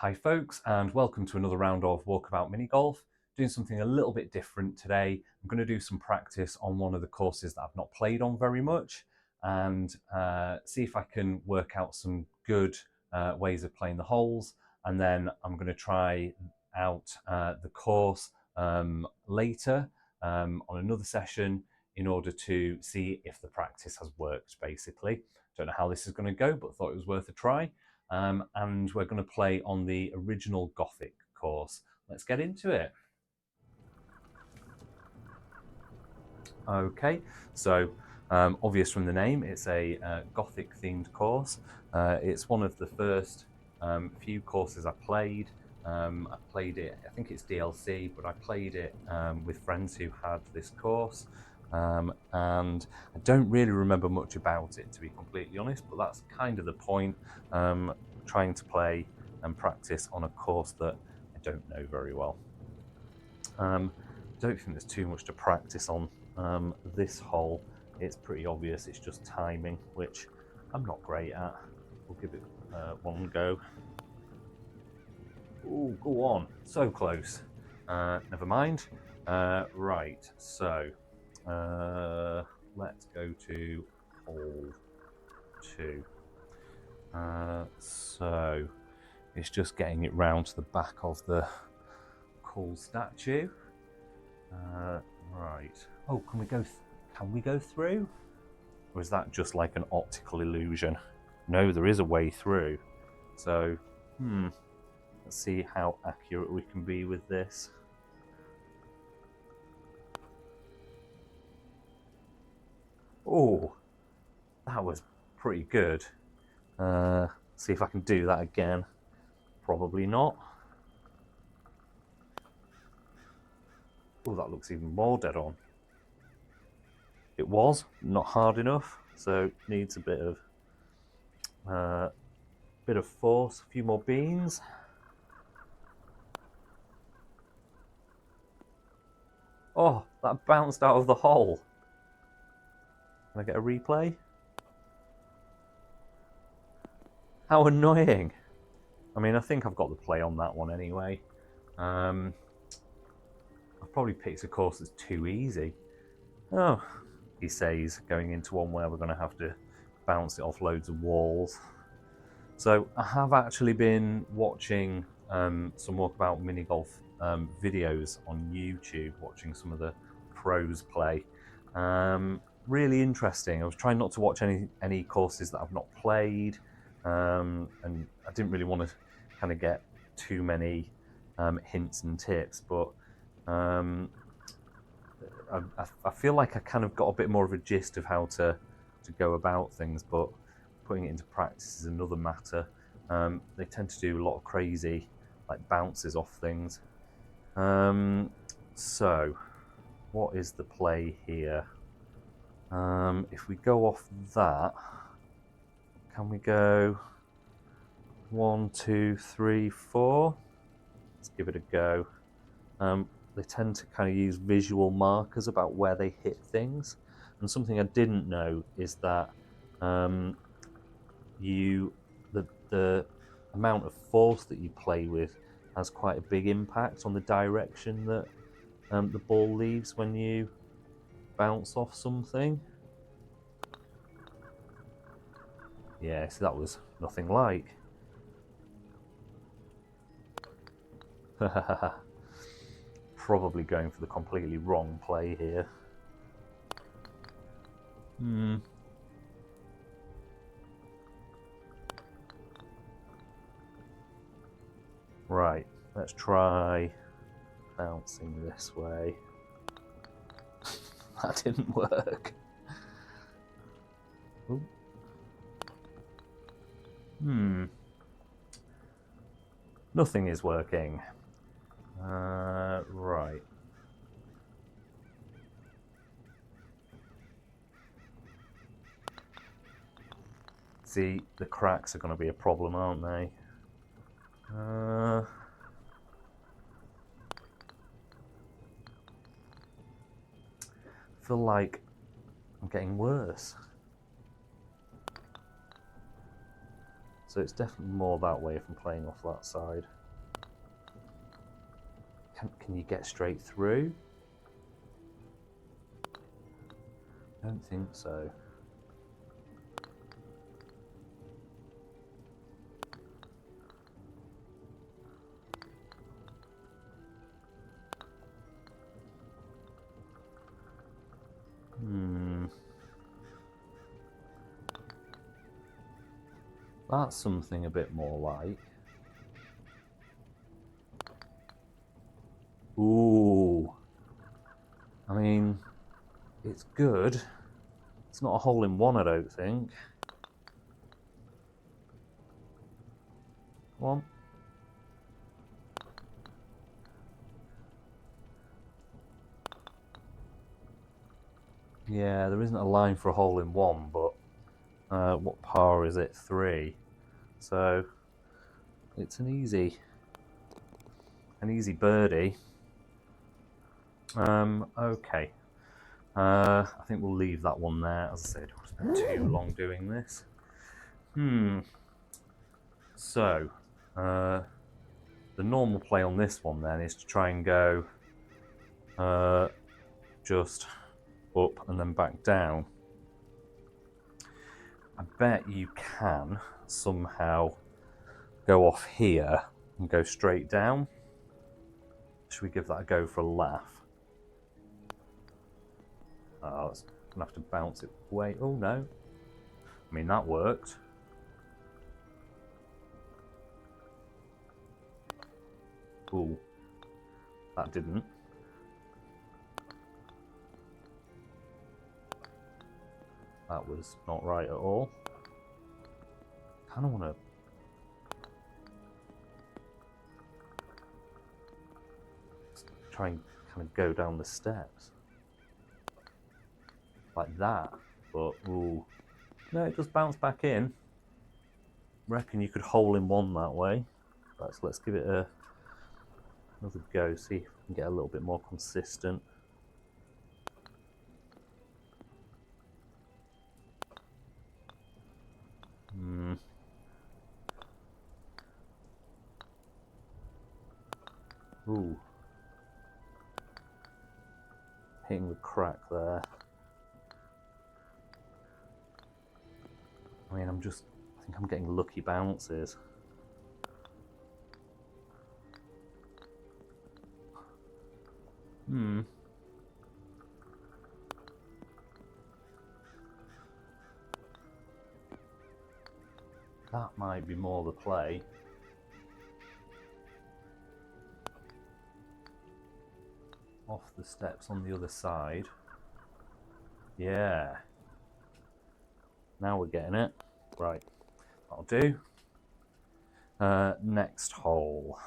Hi folks, and welcome to another round of Walkabout Mini Golf. Doing something a little bit different today. I'm going to do some practice on one of the courses that I've not played on very much and see if I can work out some good ways of playing the holes. And then I'm going to try out the course later on another session in order to see if the practice has worked, basically. Don't know how this is going to go, but thought it was worth a try. And we're going to play on the original Gothic course. Let's get into it. Okay, so obvious from the name, it's a Gothic themed course. It's one of the first few courses I played. I played it, I think it's DLC, but I played it with friends who had this course. And I don't really remember much about it, to be completely honest, but that's kind of the point. Trying to play and practice on a course that I don't know very well. I don't think there's too much to practice on this hole. It's pretty obvious, it's just timing, which I'm not great at. We'll give it one go. Oh, go on, so close. Never mind. Right, so let's go to hole 2. So it's just getting it round to the back of the cool statue. Right. Oh, can we go? Can we go through? Or is that just like an optical illusion? No, there is a way through. So, let's see how accurate we can be with this. Oh, that was pretty good. See if I can do that again. Probably not. Oh, that looks even more dead on. It was not hard enough, so needs a bit of force. A few more beans. Oh, that bounced out of the hole. Can I get a replay? How annoying. I mean, I think I've got the play on that one anyway. I've probably picked a course that's too easy. Oh, he says, going into one where we're going to have to bounce it off loads of walls. So I have actually been watching some Walkabout Mini Golf videos on YouTube, watching some of the pros play. Really interesting. I was trying not to watch any courses that I've not played, and I didn't really want to kind of get too many hints and tips, but I feel like I kind of got a bit more of a gist of how to go about things, but putting it into practice is another matter. They tend to do a lot of crazy like bounces off things. So what is the play here? If we go off that, can we go 1, 2, 3, 4? Let's give it a go. They tend to kind of use visual markers about where they hit things, and something I didn't know is that the amount of force that you play with has quite a big impact on the direction that the ball leaves when you bounce off something. Yeah, so that was nothing like. Probably going for the completely wrong play here. Right, let's try bouncing this way. That didn't work. Ooh. Nothing is working. Right. See, the cracks are going to be a problem, aren't they? I feel like I'm getting worse. So it's definitely more that way if I'm playing off that side. Can you get straight through? I don't think so. That's something a bit more like. Ooh. I mean, it's good. It's not a hole in one, I don't think. Come on. Yeah, there isn't a line for a hole in one, but what par is it? 3. So it's an easy birdie. Okay. I think we'll leave that one there. As I said, I don't want to spend too long doing this. So, the normal play on this one then is to try and go just up and then back down. I bet you can somehow go off here and go straight down. Should we give that a go for a laugh? Oh, it's gonna have to bounce it away. Oh no. I mean, that worked. Ooh, that didn't. That was not right at all. Kind of want to try and kind of go down the steps like that, but ooh, no, it just bounced back in. Reckon you could hole in one that way. Right, so let's give it another go, see if we can get a little bit more consistent. Ooh. Hitting the crack there. I mean, I think I'm getting lucky bounces. That might be more the play. Off the steps on the other side. Yeah. Now we're getting it. Right, that'll do. Next hole.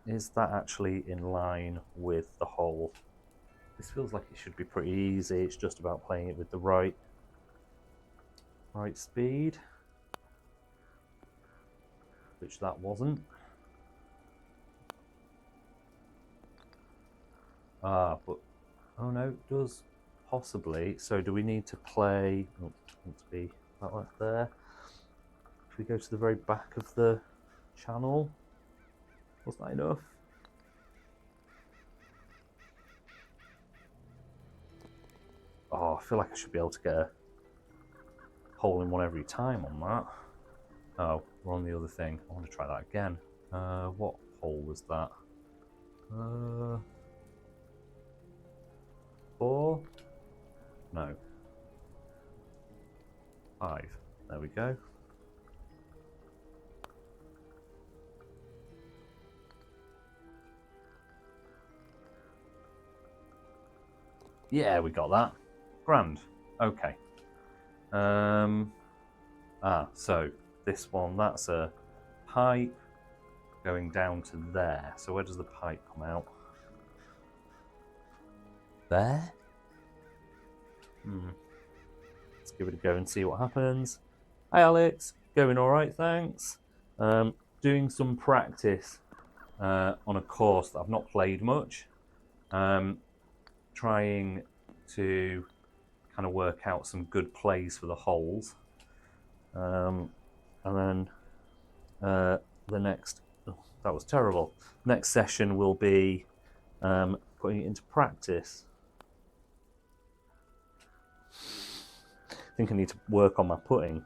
Is that actually in line with the hole? This feels like it should be pretty easy. It's just about playing it with the right speed, which that wasn't. But oh no, it does possibly. So do we need to play? Oh, it needs to be about like there. If we go to the very back of the channel, was that enough? Oh, I feel like I should be able to get a hole in one every time on that. Oh, we're on the other thing. I want to try that again. What hole was that? 4? No. 5. There we go. Yeah, we got that. Grand. Okay. So this one, that's a pipe going down to there. So where does the pipe come out? There? Let's give it a go and see what happens. Hi Alex, going alright, thanks. Doing some practice on a course that I've not played much. Trying to kind of work out some good plays for the holes. and then the next, oh, that was terrible. Next session will be putting it into practice. I think I need to work on my putting.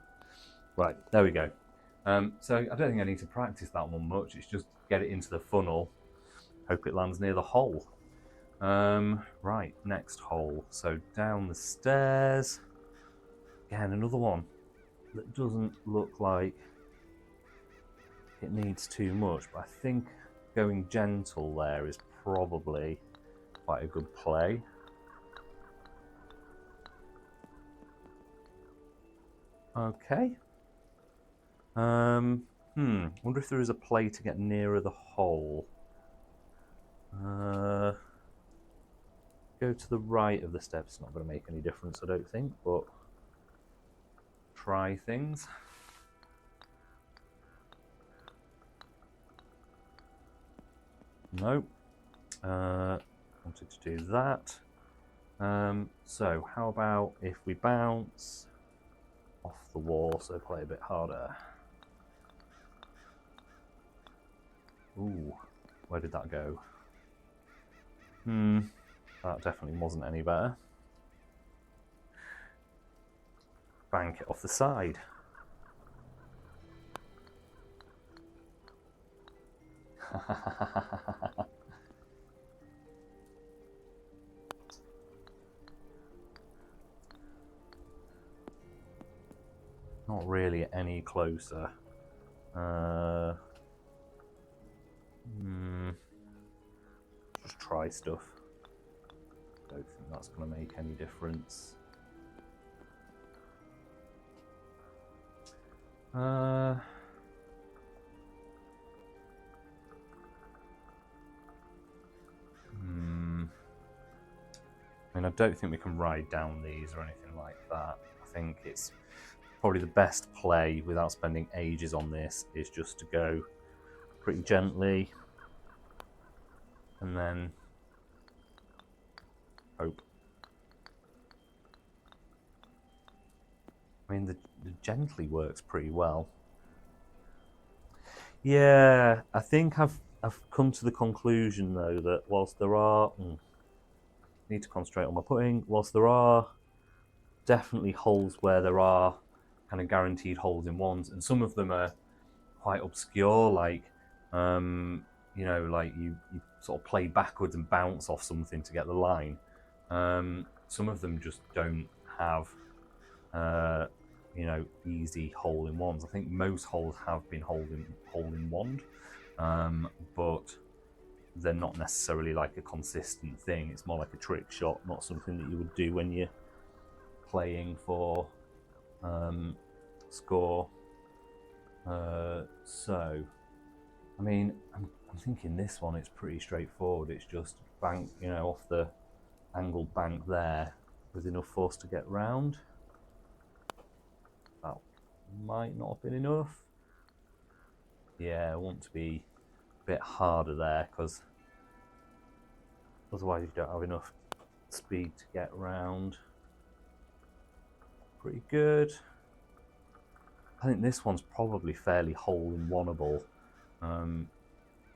Right, there we go. So I don't think I need to practice that one much. It's just get it into the funnel. Hope it lands near the hole. Right, next hole. So down the stairs. Again, another one that doesn't look like it needs too much, but I think going gentle there is probably quite a good play. Okay. Wonder if there is a play to get nearer the hole. Go to the right of the steps. Not going to make any difference, I don't think, but try things. No. Wanted to do that. So how about if we bounce off the wall, so play a bit harder. Ooh, where did that go? That definitely wasn't any better. Bank it off the side. Not really any closer. Just try stuff. Don't think that's going to make any difference. I mean, I don't think we can ride down these or anything like that. I think it's probably the best play without spending ages on this is just to go pretty gently and then hope. I mean, the gently works pretty well. Yeah, I think I've come to the conclusion though that whilst there are need to concentrate on my putting, whilst there are definitely holes where there are kind of guaranteed holes in ones, and some of them are quite obscure, like you know, like you sort of play backwards and bounce off something to get the line. Some of them just don't have you know, easy hole in ones. I think most holes have been hole in one, but they're not necessarily like a consistent thing. It's more like a trick shot, not something that you would do when you're playing for score. So, I mean, I'm thinking this one is pretty straightforward. It's just bank, you know, off the angled bank there with enough force to get round. That might not have been enough. Yeah, I want to be a bit harder there because otherwise you don't have enough speed to get round. Pretty good. I think this one's probably fairly hole-in-oneable.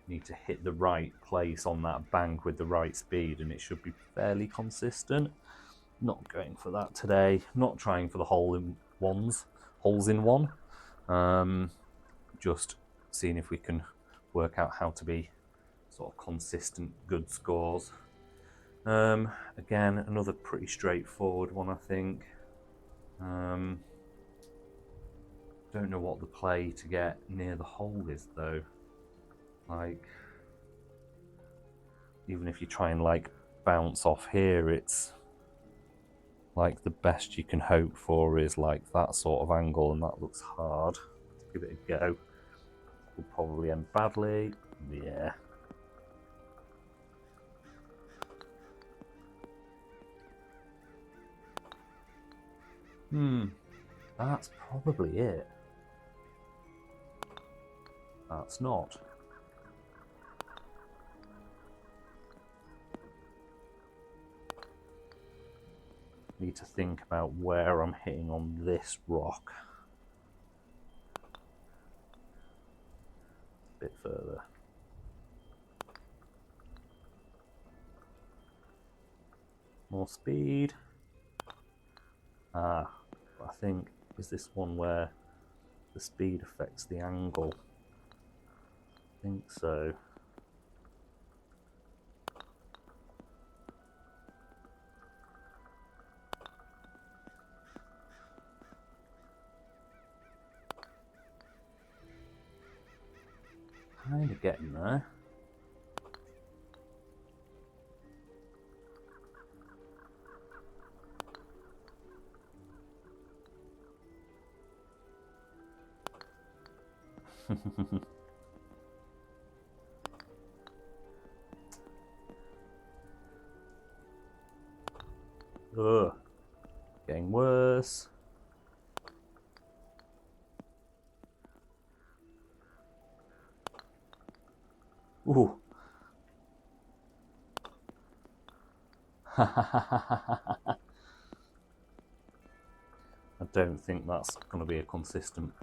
Need to hit the right place on that bank with the right speed and it should be fairly consistent. Not going for that today. Not trying for the holes in one. Just seeing if we can work out how to be sort of consistent good scores. Again, another pretty straightforward one, I think. Don't know what the play to get near the hole is though. Like, even if you try and like bounce off here, it's like the best you can hope for is like that sort of angle, and that looks hard. Let's give it a go. Will probably end badly. Yeah. That's probably it. That's not. Need to think about where I'm hitting on this rock. further. More speed. I think, is this one where the speed affects the angle? I think so. Kind of getting there. Ugh. Getting worse. Ooh. I don't think that's going to be a consistent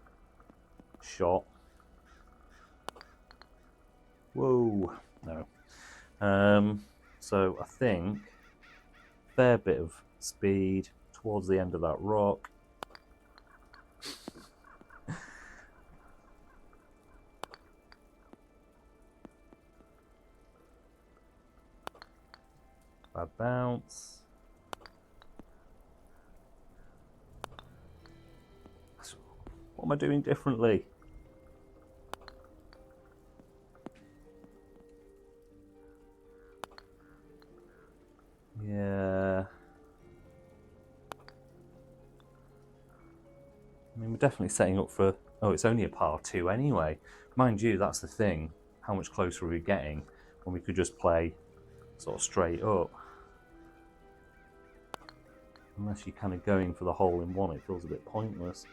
shot. Whoa. No. So I think a fair bit of speed towards the end of that rock. Bad bounce. What am I doing differently? Yeah. I mean, we're definitely setting up for... Oh, it's only a par 2 anyway. Mind you, that's the thing. How much closer are we getting when we could just play sort of straight up? Unless you're kind of going for the hole in one, it feels a bit pointless.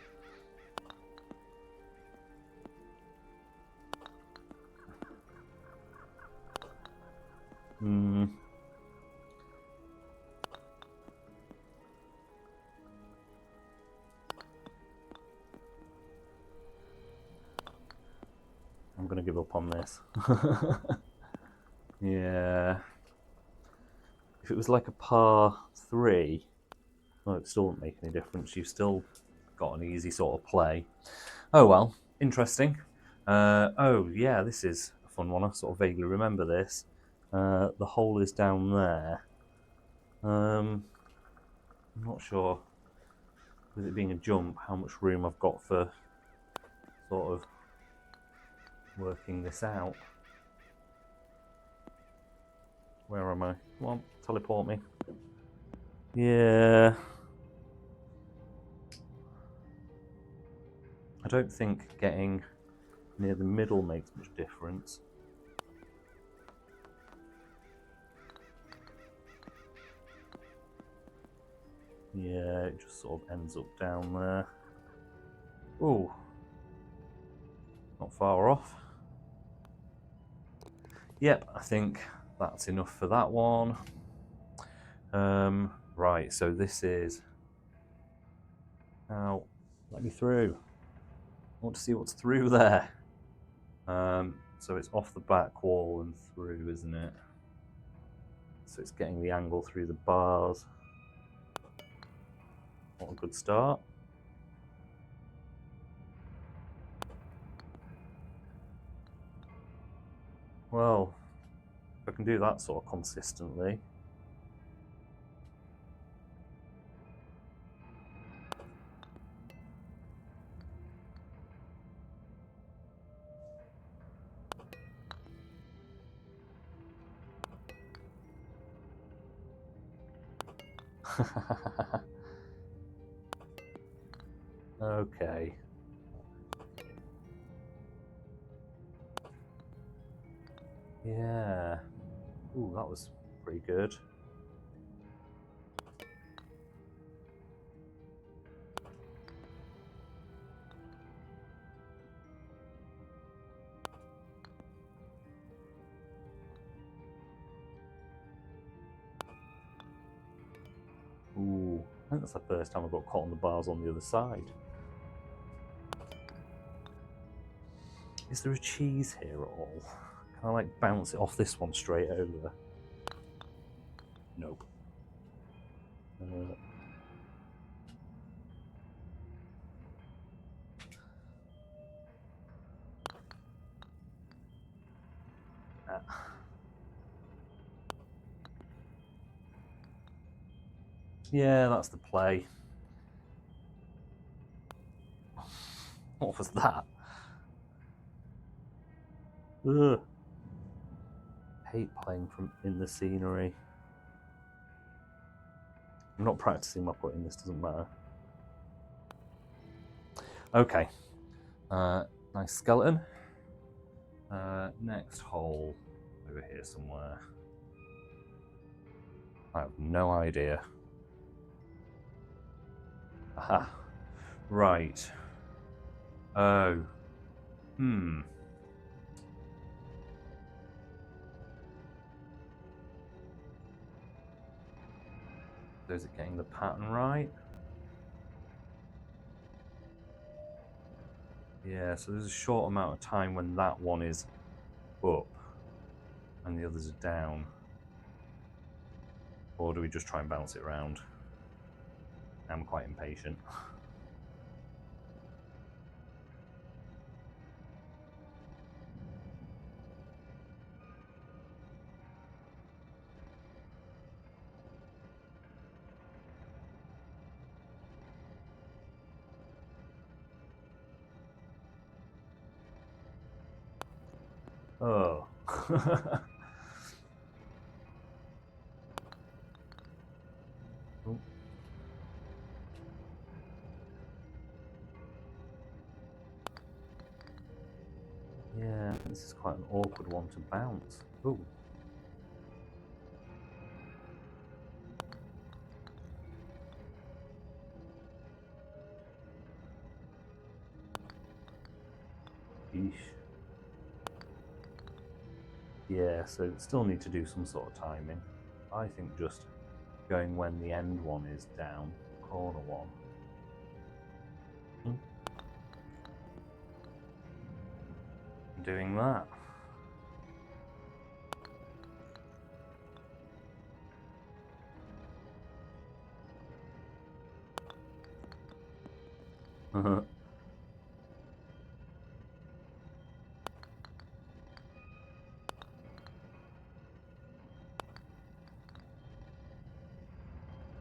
I'm going to give up on this. Yeah. If it was like a par 3, well, it still wouldn't make any difference. You've still got an easy sort of play. Oh well, interesting. Oh yeah, this is a fun one. I sort of vaguely remember this. The hole is down there. I'm not sure, with it being a jump, how much room I've got for sort of working this out. Where am I? Come on, teleport me. Yeah. I don't think getting near the middle makes much difference. Yeah, it just sort of ends up down there. Ooh. Not far off. Yep, I think that's enough for that one. Right, so this is... Now, let me through. I want to see what's through there. So it's off the back wall and through, isn't it? So it's getting the angle through the bars. What a good start. Well, if I can do that sort of consistently. Okay. Yeah. Ooh, that was pretty good. Ooh, I think that's the first time I got caught on the bars on the other side. Is there a cheese here at all? Can I like bounce it off this one straight over? Nope. Yeah, that's the play. What was that? Ugh. Hate playing from in the scenery. I'm not practicing my putting, this doesn't matter. Okay. Nice skeleton. Next hole over here somewhere. I have no idea. Aha. Right. Oh. So is it getting the pattern right? Yeah, so there's a short amount of time when that one is up and the others are down. Or do we just try and bounce it around? I'm quite impatient. Oh. Oh. Yeah, this is quite an awkward one to bounce. Ooh. Yeesh. Yeah, so still need to do some sort of timing. I think just going when the end one is down, corner one. Doing that.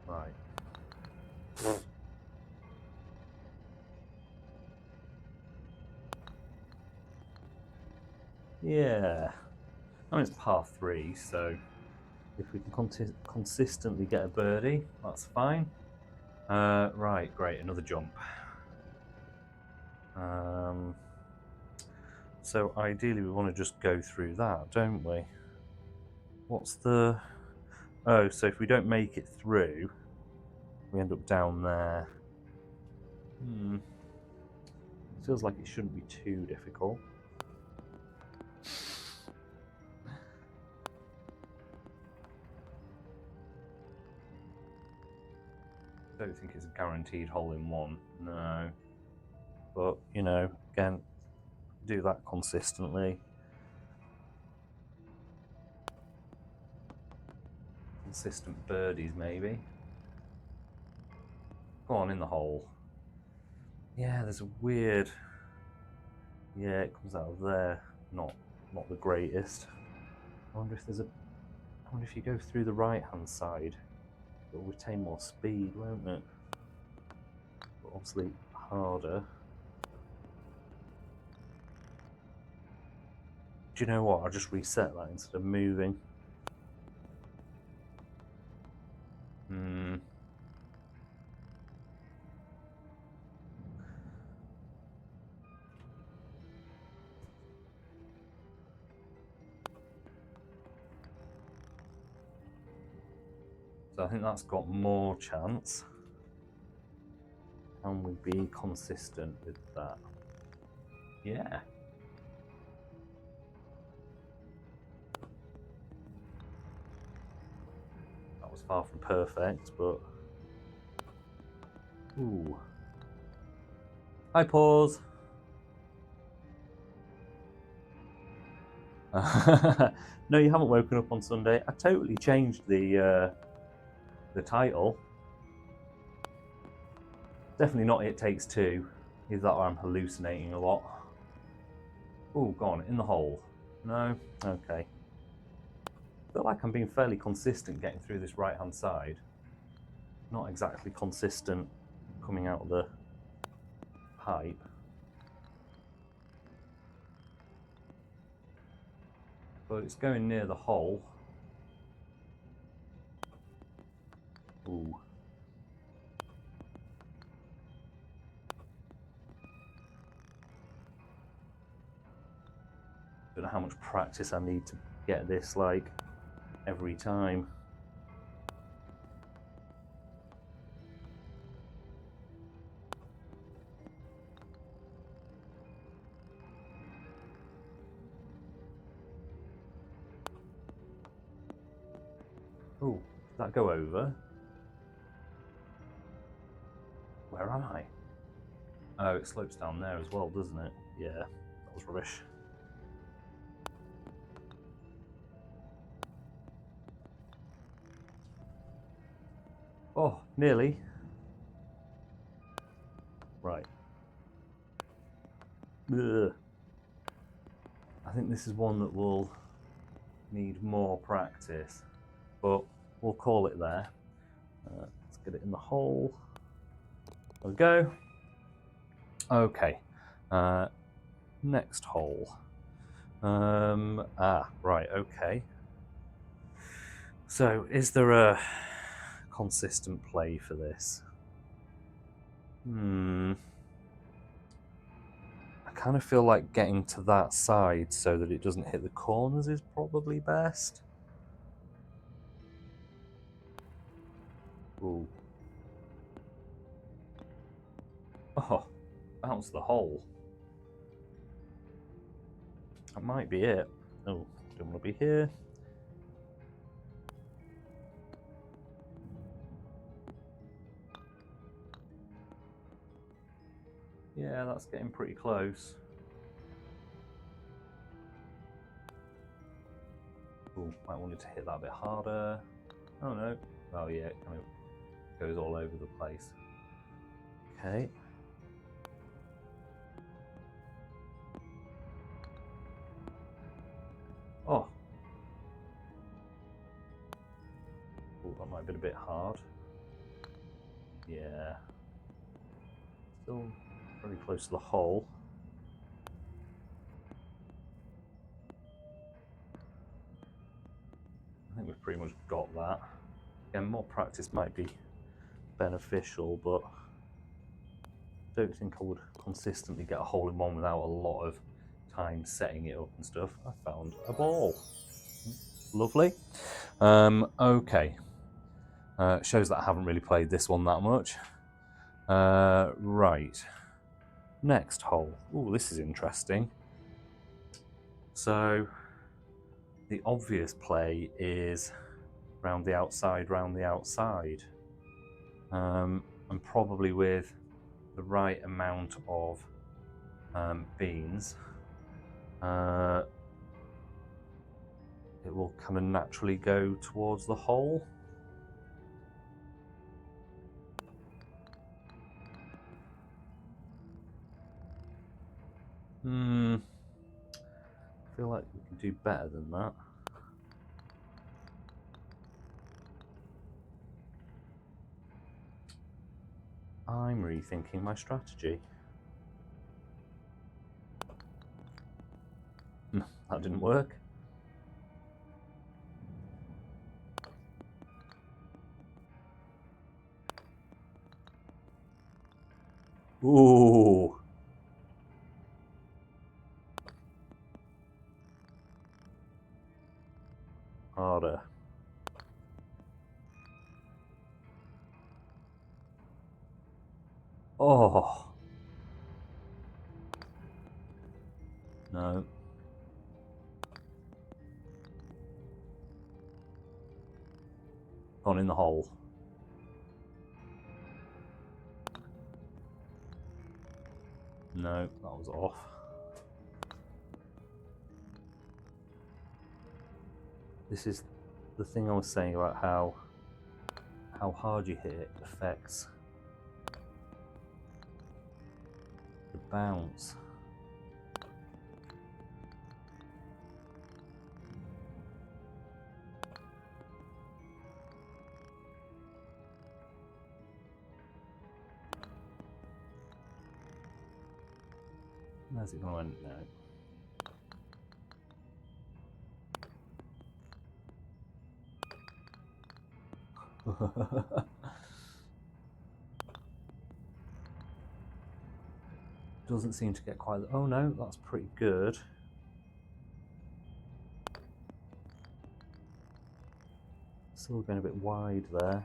Right. Yeah. I mean, it's par 3, so if we can consistently get a birdie, that's fine. Right, great, another jump. So ideally we want to just go through that, don't we? What's the... Oh, so if we don't make it through, we end up down there. Feels like it shouldn't be too difficult. I don't think it's a guaranteed hole-in-one, no. But, you know, again, do that consistently. Consistent birdies, maybe. Go on, in the hole. Yeah, there's a weird... Yeah, it comes out of there. Not the greatest. I wonder if there's a... I wonder if you go through the right-hand side, it'll retain more speed, won't it? But obviously harder. Do you know what? I'll just reset that instead of moving. So I think that's got more chance. Can we be consistent with that? Yeah. That was far from perfect, but... Ooh. Hi, pause. No, you haven't woken up on Sunday. I totally changed the title. Definitely not It Takes Two. Either that or I'm hallucinating a lot. Oh, gone in the hole. No? Okay. I feel like I'm being fairly consistent getting through this right-hand side. Not exactly consistent coming out of the pipe. But it's going near the hole. Ooh. Don't know how much practice I need to get this like every time. Oh, did that go over? Where am I? Oh, it slopes down there as well, doesn't it? Yeah, that was rubbish. Oh, nearly. Right. Ugh. I think this is one that will need more practice, but we'll call it there. Let's get it in the hole. There we go. Okay. Next hole. Right, okay. So, is there a consistent play for this? I kind of feel like getting to that side so that it doesn't hit the corners is probably best. Ooh. Oh, bounce the hole. That might be it. Oh, don't want to be here. Yeah, that's getting pretty close. Ooh, might want it to hit that a bit harder. Oh no. Oh yeah, it kind of goes all over the place. Okay. Oh. Ooh, that might have been a bit hard. Yeah. Still very close to the hole. I think we've pretty much got that. Again, more practice might be beneficial, but I don't think I would consistently get a hole in one without a lot of time setting it up and stuff. I found a ball. Lovely. Okay. Shows that I haven't really played this one that much. Right. Next hole. Ooh, this is interesting. So, the obvious play is round the outside, and probably with the right amount of beans, it will kind of naturally go towards the hole. I feel like we can do better than that. I'm rethinking my strategy. That didn't work. Ooh. Harder. Oh. No. Gone in the hole. No, that was off. This is the thing I was saying about how hard you hit it affects the bounce. Where's it going to end now? Doesn't seem to get quite... Oh no, that's pretty good. Still going a bit wide there.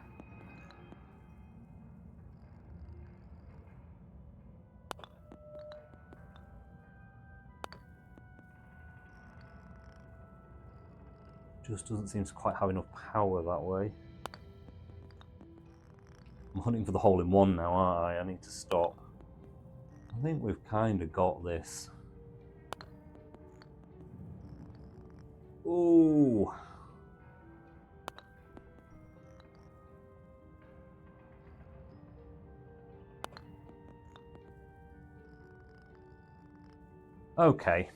Just doesn't seem to quite have enough power that way. I'm hunting for the hole in one now, aren't I? I need to stop. I think we've kind of got this. Ooh. Okay.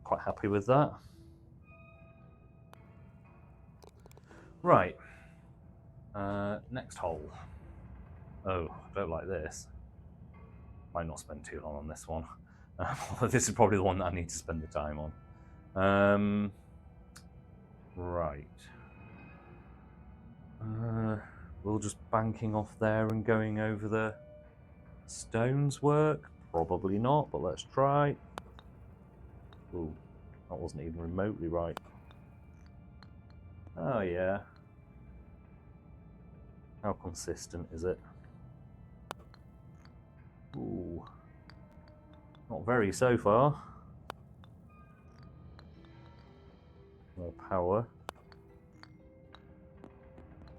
Quite happy with that. Right. Next hole. Oh, I don't like this. Might not spend too long on this one. This is probably the one that I need to spend the time on. Right. Will just banking off there and going over the stones work? Probably not, but let's try. Ooh, that wasn't even remotely right. Oh yeah. How consistent is it? Ooh. Not very so far. No power.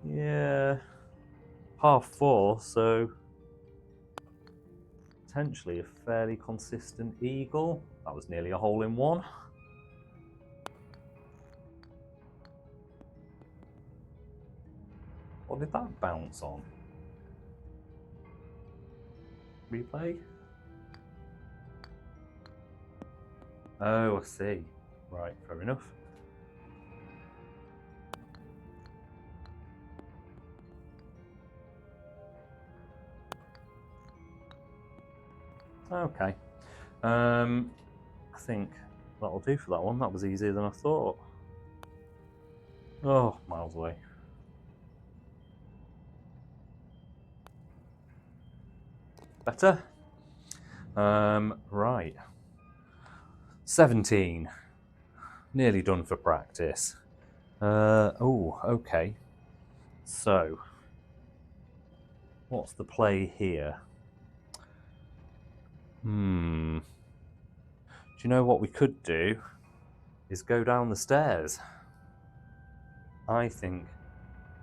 Yeah. Half four, so potentially a fairly consistent eagle. That was nearly a hole in one. What did that bounce on? Replay? Oh, I see. Right, fair enough. Okay. I think that'll do for that one. That was easier than I thought. Oh, miles away. Better? Right. 17. Nearly done for practice. Oh, okay. So, what's the play here? Do you know what we could do? Is go down the stairs. I think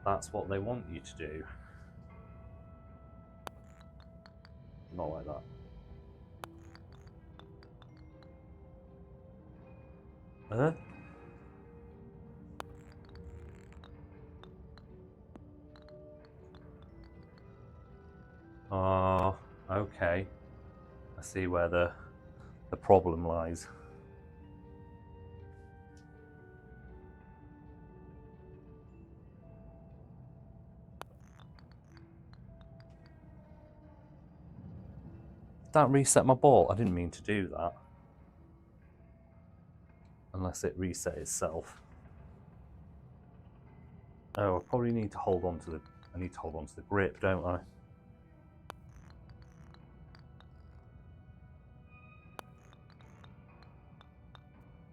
that's what they want you to do. Not like that. Huh? Oh, okay. I see where the problem lies. Did that reset my ball? I didn't mean to do that. Unless it reset itself. Oh, I probably need to hold on to the... I need to hold on to the grip, don't I?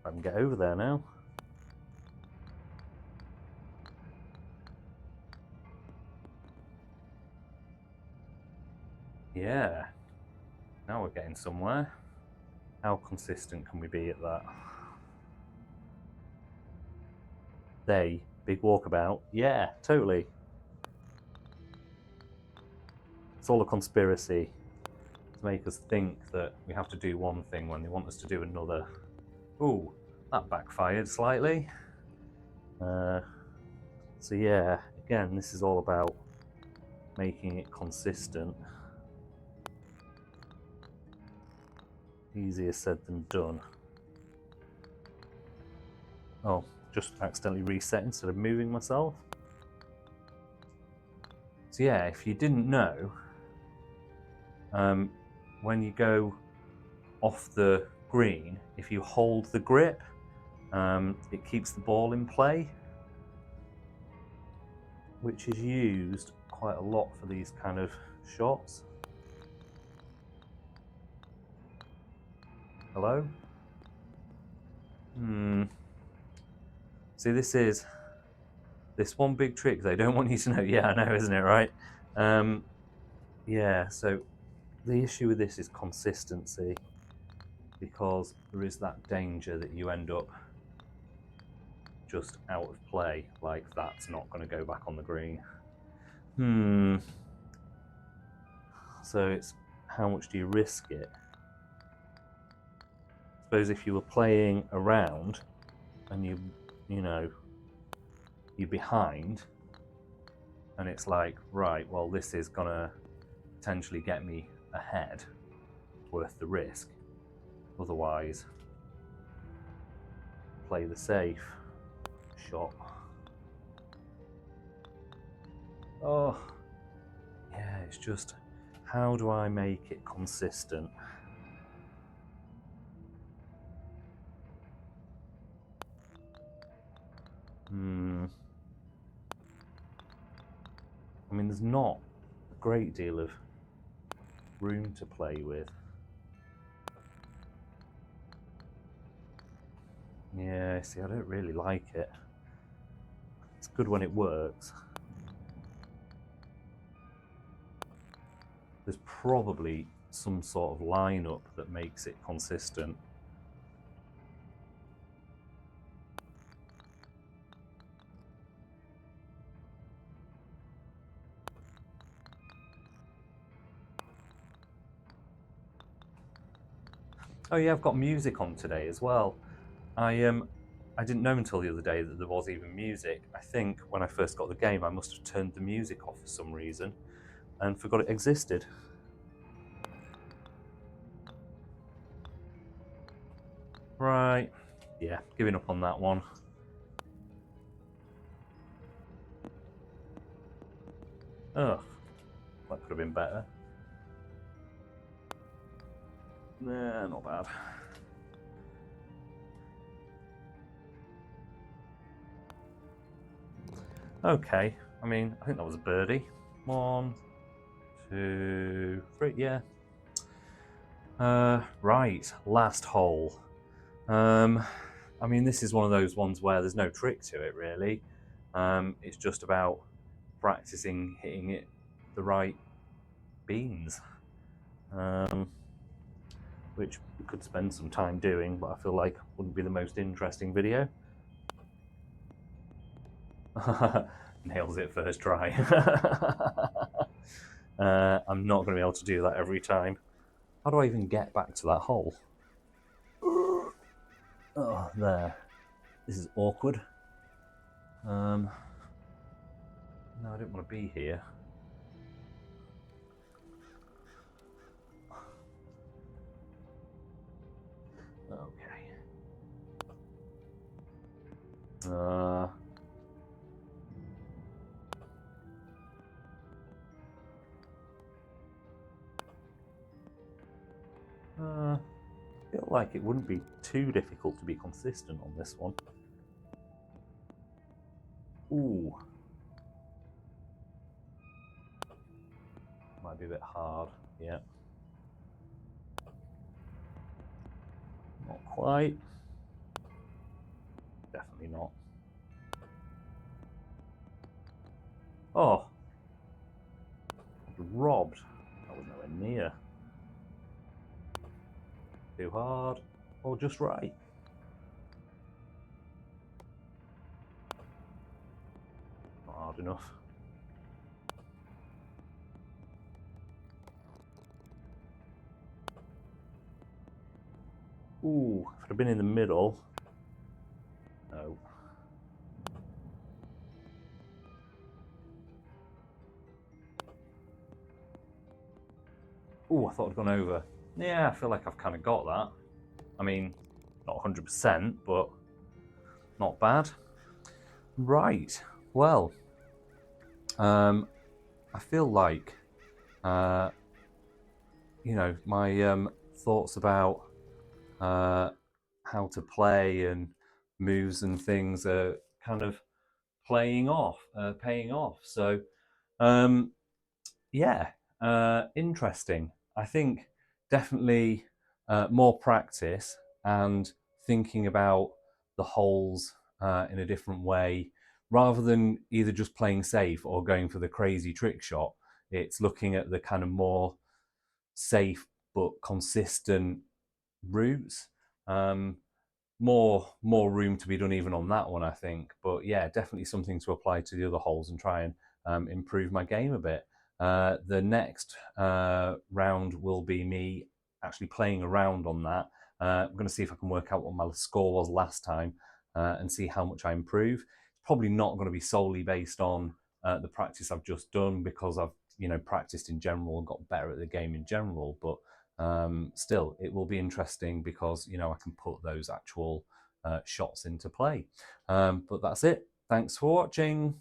I can get over there now. Yeah. Now we're getting somewhere. How consistent can we be at that? Big walkabout. Yeah, totally. It's all a conspiracy to make us think that we have to do one thing when they want us to do another. Ooh, that backfired slightly. So yeah, again, this is all about making it consistent. Easier said than done. Oh, just accidentally reset instead of moving myself. So yeah, if you didn't know, when you go off the green, if you hold the grip, it keeps the ball in play, which is used quite a lot for these kind of shots. Hello? See, this one big trick they don't want you to know. Yeah, I know, isn't it, right? Yeah, so the issue with this is consistency, because there is that danger that you end up just out of play, like that's not going to go back on the green. So it's how much do you risk it? I suppose if you were playing around and you're behind, and it's like, right, well, this is gonna potentially get me ahead, worth the risk. Otherwise, play the safe shot. Oh, yeah, it's just, how do I make it consistent? I mean, there's not a great deal of room to play with. Yeah, see, I don't really like it. It's good when it works. There's probably some sort of lineup that makes it consistent. Oh yeah, I've got music on today as well. I didn't know until the other day that there was even music. I think when I first got the game, I must have turned the music off for some reason and forgot it existed. Right, yeah, giving up on that one. Ugh, that could have been better. Nah, not bad. Okay, I mean, I think that was a birdie. 1, 2, 3, yeah. Right, last hole. I mean, this is one of those ones where there's no trick to it, really. It's just about practicing hitting it the right beans, which we could spend some time doing, but I feel like wouldn't be the most interesting video. Nails it first try. I'm not going to be able to do that every time. How do I even get back to that hole? Oh, there. This is awkward. No, I don't want to be here. Okay. I feel like it wouldn't be too difficult to be consistent on this one. Ooh. Might be a bit hard, yeah. Not quite. Definitely not. Oh. Robbed. That was nowhere near. Too hard. Or just right. Not hard enough. Ooh, if I'd have been in the middle, go. Oh, I thought I'd gone over. Yeah, I feel like I've kind of got that. I mean, not 100%, but not bad. Right. Well, I feel like, uh, my thoughts about how to play and moves and things are kind of paying off. So, um, yeah, interesting. I think definitely more practice and thinking about the holes in a different way rather than either just playing safe or going for the crazy trick shot. It's looking at the kind of more safe but consistent routes. Um, more room to be done even on that one, I think. But yeah, definitely something to apply to the other holes and try and improve my game a bit. The next round will be me actually playing around on that. I'm going to see if I can work out what my score was last time and see how much I improve. It's probably not going to be solely based on the practice I've just done because I've practiced in general and got better at the game in general, but still, it will be interesting because I can put those actual shots into play. But that's it. Thanks for watching.